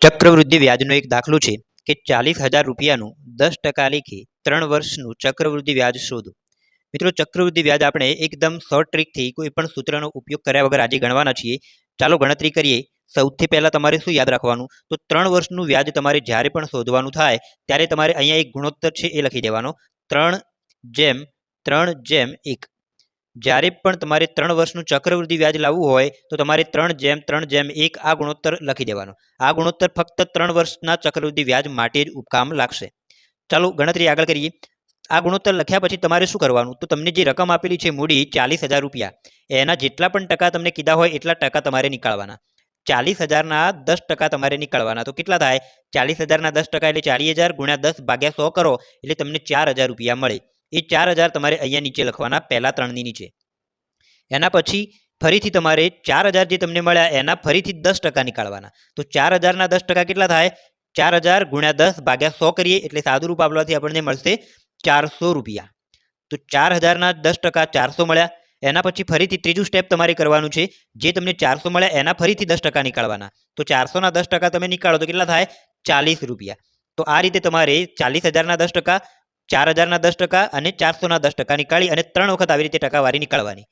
ચક્રવૃદ્ધિ વ્યાજનો એક દાખલો છે કે 40,000 રૂપિયાનું 10% લેખે 3 વર્ષનું ચક્રવૃદ્ધિ વ્યાજ શોધો. મિત્રો, ચક્રવૃદ્ધિ વ્યાજ આપણે એકદમ શોર્ટ ટ્રીકથી કોઈ પણ સૂત્રનો ઉપયોગ કર્યા વગર આજે ગણવાના છીએ. ચાલો ગણતરી કરીએ. સૌથી પહેલા તમારે શું યાદ રાખવાનું? તો 3 વર્ષનું વ્યાજ તમારે જ્યારે પણ શોધવાનું થાય ત્યારે તમારે અહીંયા એક ગુણોત્તર છે એ લખી દેવાનો. 3/3/1. જ્યારે પણ તમારે 3 વર્ષનું ચક્રવૃદ્ધિ વ્યાજ લાવવું હોય તો તમારે 3/3/1 આ ગુણોત્તર લખી દેવાનો. આ ગુણોત્તર ફક્ત 3 વર્ષના ચક્રવૃદ્ધિ વ્યાજ માટે જ કામ લાગશે. ચાલો ગણતરી આગળ કરીએ. આ ગુણોત્તર લખ્યા પછી તમારે શું કરવાનું? તો તમને જે રકમ આપેલી છે મૂડી 40,000 રૂપિયા, એના જેટલા પણ ટકા તમને કીધા હોય એટલા ટકા તમારે નીકાળવાના. 40,000ના 10% તમારે નીકાળવાના. તો કેટલા થાય? 40,000ના 10% એટલે 40,000 ગુણ્યા 10 ભાગ્યા 100 કરો એટલે તમને 4,000 રૂપિયા મળે. એ 4,000 તમારે અહીંયા નીચે લખવાના, પહેલા 3ની નીચે. એના પછી ફરીથી તમારે 4,000 જે તમને મળ્યા એના ફરીથી 10% નીકાળવાના. તો 4,000ના 10% કેટલા થાય? 4,000 ગુણ્યા 10 ભાગ્યા 100 કરીએ એટલે સાદું રૂપ આપવાથી આપણને મળશે 400 રૂપિયા. તો 4,000ના 10% 400 મળ્યા. એના પછી ફરીથી ત્રીજું સ્ટેપ તમારે કરવાનું છે. જે તમને 400 મળ્યા એના ફરીથી 10% નીકાળવાના. તો 400ના 10% તમે નીકાળો તો કેટલા થાય? 40 રૂપિયા. તો આ રીતે તમારે 40,000ના 10%, 4,000ના 10% અને 400ના 10% નીકાળી અને 3 વખત આવી રીતે ટકાવારી નીકાળવાની.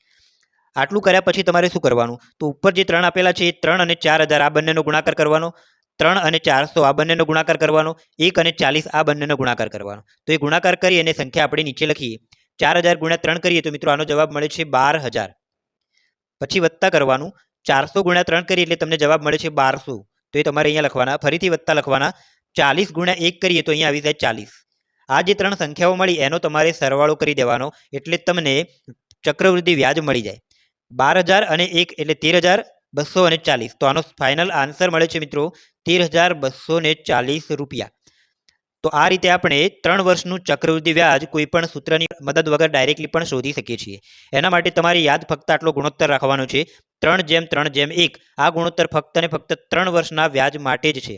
આટલું કર્યા પછી તમારે શું કરવાનું? તો ઉપર જે 3 આપેલા છે એ 3 અને 4,000 આ બંનેનો ગુણાકાર કરવાનો. 3 અને 400 આ બંનેનો ગુણાકાર કરવાનો. 1 અને 40 આ બંનેનો ગુણાકાર કરવાનો. તો એ ગુણાકાર કરી અને સંખ્યા આપણે નીચે લખીએ. 4,000 ગુણ્યા 3 કરીએ તો મિત્રો આનો જવાબ મળે છે 12,000. પછી વત્તા કરવાનું. 400 ગુણ્યા 3 કરીએ એટલે તમને જવાબ મળે છે 1200. તો એ તમારે અહીંયા લખવાના. ફરીથી વત્તા લખવાના. 40 ગુણ્યા 1 કરીએ તો અહીંયા આવી જાય 40. આ જે 3 સંખ્યાઓ મળી એનો તમારે સરવાળો કરી દેવાનો એટલે તમને ચક્રવૃદ્ધિ વ્યાજ મળી જાય. 12,000 અને 1 એટલે 13,240. તો આનો ફાઇનલ આન્સર મળે છે મિત્રો 13,240 રૂપિયા. તો આ રીતે આપણે 3 વર્ષનું ચક્રવૃદ્ધિ વ્યાજ કોઈ પણ સૂત્રની મદદ વગર ડાયરેક્ટલી પણ શોધી શકીએ છીએ. એના માટે તમારે યાદ ફક્ત આટલો ગુણોત્તર રાખવાનો છે, 3/3/1. આ ગુણોત્તર ફક્ત અને ફક્ત 3 વર્ષના વ્યાજ માટે જ છે.